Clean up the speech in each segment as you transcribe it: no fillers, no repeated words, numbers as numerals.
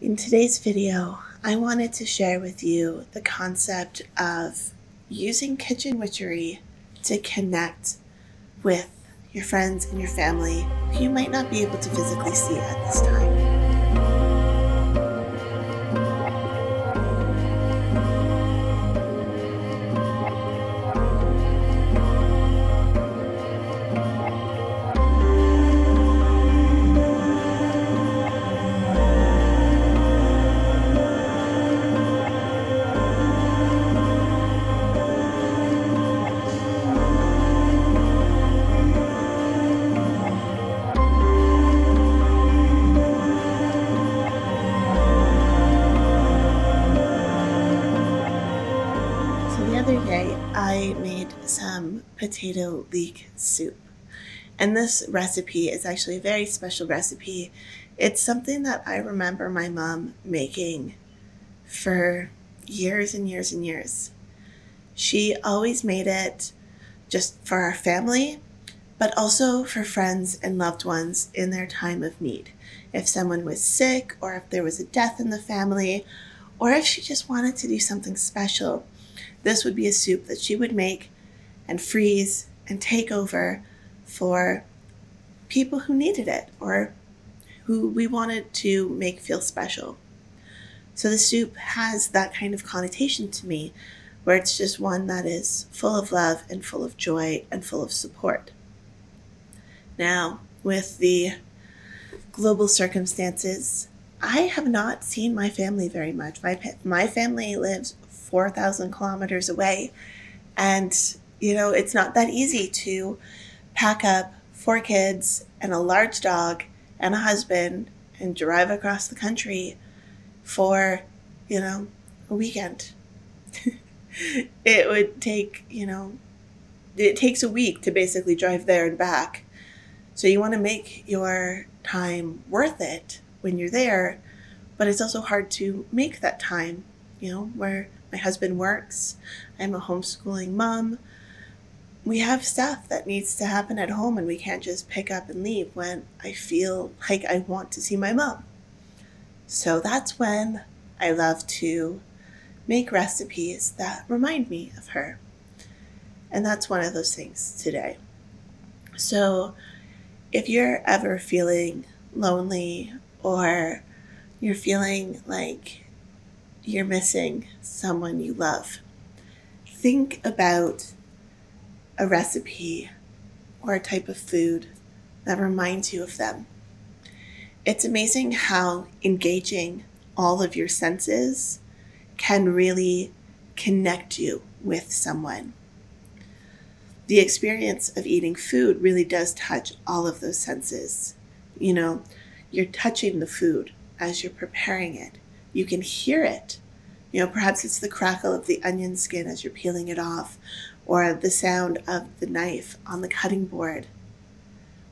In today's video, I wanted to share with you the concept of using kitchen witchery to connect with your friends and your family who you might not be able to physically see at this time. I made some potato leek soup, and this recipe is actually a very special recipe. It's something that I remember my mom making for years and years and years. She always made it just for our family, but also for friends and loved ones in their time of need. If someone was sick, or if there was a death in the family, or if she just wanted to do something special, this would be a soup that she would make and freeze and take over for people who needed it or who we wanted to make feel special. So the soup has that kind of connotation to me, where it's just one that is full of love and full of joy and full of support. Now, with the global circumstances, I have not seen my family very much. My family lives 4,000 kilometers away, and it's not that easy to pack up 4 kids and a large dog and a husband and drive across the country for a weekend. It would take it takes a week to basically drive there and back. So you want to make your time worth it when you're there, but it's also hard to make that time, where my husband works. I'm a homeschooling mom. We have stuff that needs to happen at home, and we can't just pick up and leave when I feel like I want to see my mom. So that's when I love to make recipes that remind me of her. And that's one of those things today. So if you're ever feeling lonely, or you're feeling like you're missing someone you love, think about a recipe or a type of food that reminds you of them. It's amazing how engaging all of your senses can really connect you with someone. The experience of eating food really does touch all of those senses. You're touching the food as you're preparing it. You can hear it. Perhaps it's the crackle of the onion skin as you're peeling it off, or the sound of the knife on the cutting board,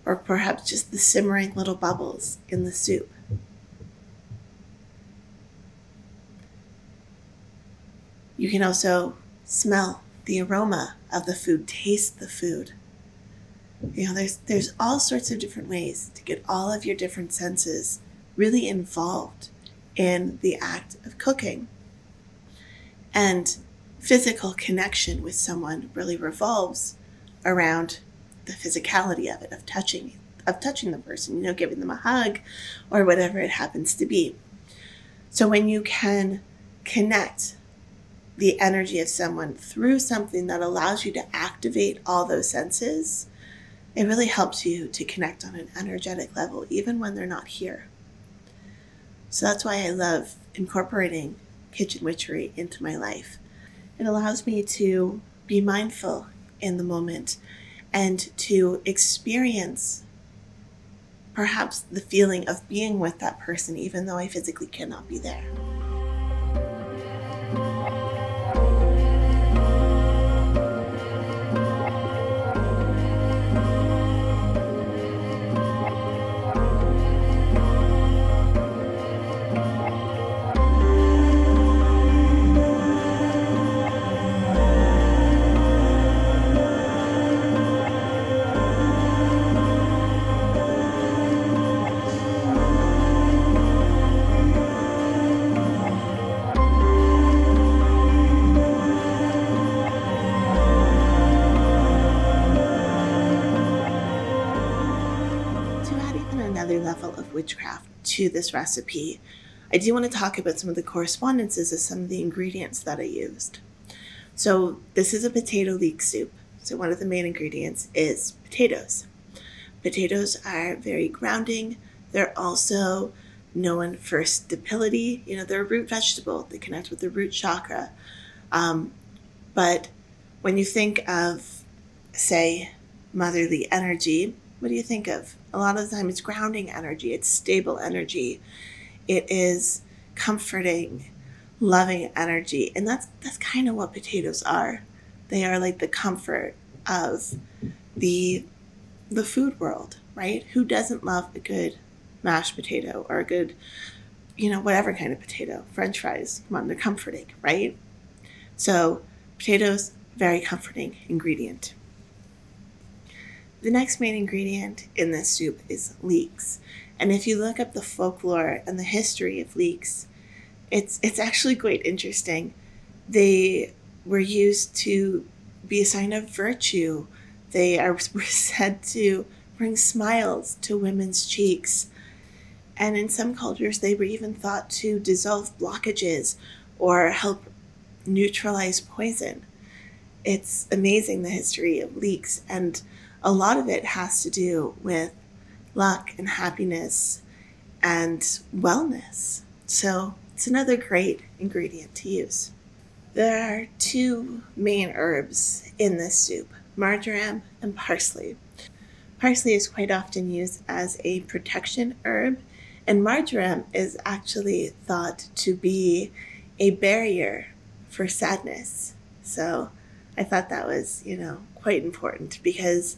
or perhaps just the simmering little bubbles in the soup. You can also smell the aroma of the food, taste the food. There's all sorts of different ways to get all of your different senses really involved in the act of cooking. And physical connection with someone really revolves around the physicality of it, of touching the person, giving them a hug or whatever it happens to be. So when you can connect the energy of someone through something that allows you to activate all those senses, it really helps you to connect on an energetic level, even when they're not here. So that's why I love incorporating kitchen witchery into my life. It allows me to be mindful in the moment and to experience perhaps the feeling of being with that person, even though I physically cannot be there. level of witchcraft to this recipe, I do want to talk about some of the correspondences of some of the ingredients that I used. So this is a potato leek soup. So one of the main ingredients is potatoes. Potatoes are very grounding. They're also known for stability. You know, they're a root vegetable. They connect with the root chakra. But when you think of, say, motherly energy, what do you think of? A lot of the time it's grounding energy. It's stable energy. It is comforting, loving energy. And that's kind of what potatoes are. They are like the comfort of the food world, right? Who doesn't love a good mashed potato or a good, whatever kind of potato, French fries? Come on, they're comforting, right? So potatoes, very comforting ingredient. The next main ingredient in this soup is leeks. And if you look up the folklore and the history of leeks, it's actually quite interesting. They were used to be a sign of virtue. They were said to bring smiles to women's cheeks. And in some cultures, they were even thought to dissolve blockages or help neutralize poison. It's amazing, the history of leeks, and a lot of it has to do with luck and happiness and wellness. So it's another great ingredient to use. There are two main herbs in this soup, marjoram and parsley. Parsley is quite often used as a protection herb, and marjoram is actually thought to be a barrier for sadness. So I thought that was, quite important, because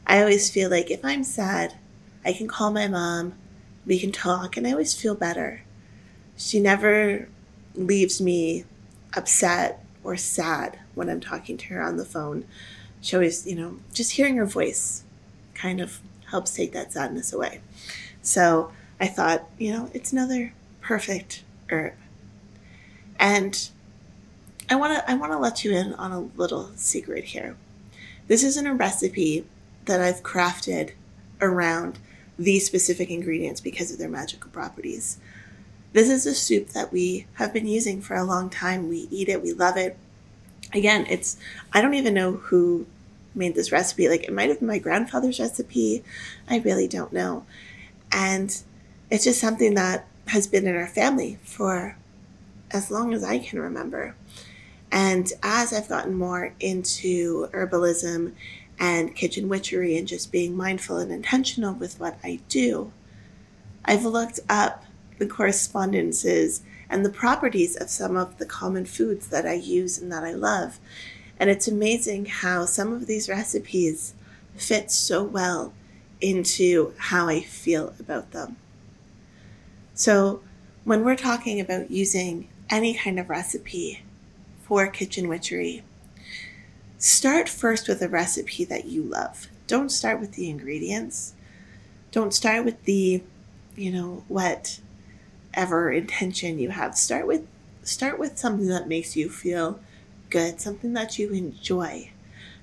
I always feel like if I'm sad, I can call my mom, we can talk, and I always feel better. She never leaves me upset or sad when I'm talking to her on the phone. She always, just hearing her voice kind of helps take that sadness away. So I thought, it's another perfect herb. And I want to let you in on a little secret here. This isn't a recipe that I've crafted around these specific ingredients because of their magical properties. This is a soup that we have been using for a long time. We eat it, we love it. Again, I don't even know who made this recipe. Like, it might have been my grandfather's recipe. I really don't know. And it's just something that has been in our family for as long as I can remember. And as I've gotten more into herbalism and kitchen witchery and just being mindful and intentional with what I do, I've looked up the correspondences and the properties of some of the common foods that I use and that I love. And it's amazing how some of these recipes fit so well into how I feel about them. So when we're talking about using any kind of recipe for kitchen witchery, start first with a recipe that you love. Don't start with the ingredients. Don't start with the, whatever intention you have. Start with something that makes you feel good, something that you enjoy,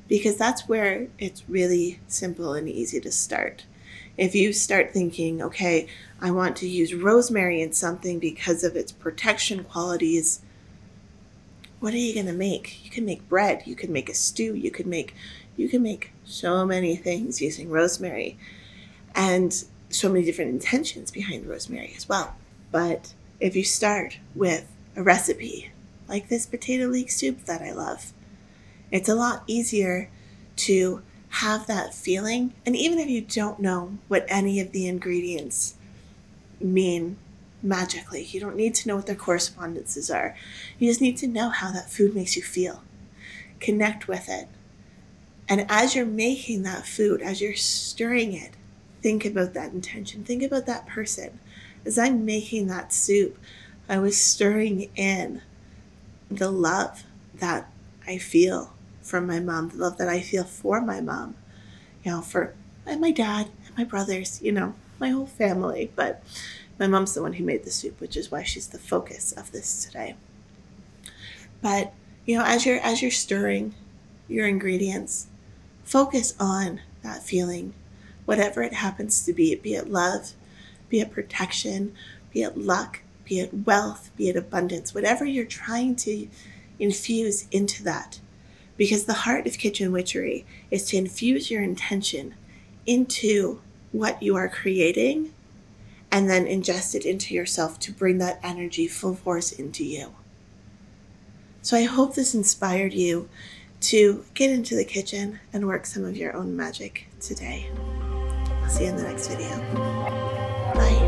because that's where it's really simple and easy to start. If you start thinking, okay, I want to use rosemary in something because of its protection qualities, what are you going to make? You can make bread, you can make a stew, you can make so many things using rosemary, and so many different intentions behind rosemary as well. But if you start with a recipe like this potato leek soup that I love, it's a lot easier to have that feeling. And even if you don't know what any of the ingredients mean magically, you don't need to know what their correspondences are. You just need to know how that food makes you feel. Connect with it. And as you're making that food, as you're stirring it, think about that intention. Think about that person. As I'm making that soup, I was stirring in the love that I feel from my mom, the love that I feel for my mom, for my dad and my brothers, my whole family. But my mom's the one who made the soup, which is why she's the focus of this today. But, as you're stirring your ingredients, focus on that feeling, whatever it happens to be it love, be it protection, be it luck, be it wealth, be it abundance, whatever you're trying to infuse into that. Because the heart of kitchen witchery is to infuse your intention into what you are creating and then ingest it into yourself to bring that energy full force into you. So I hope this inspired you to get into the kitchen and work some of your own magic today. I'll see you in the next video. Bye.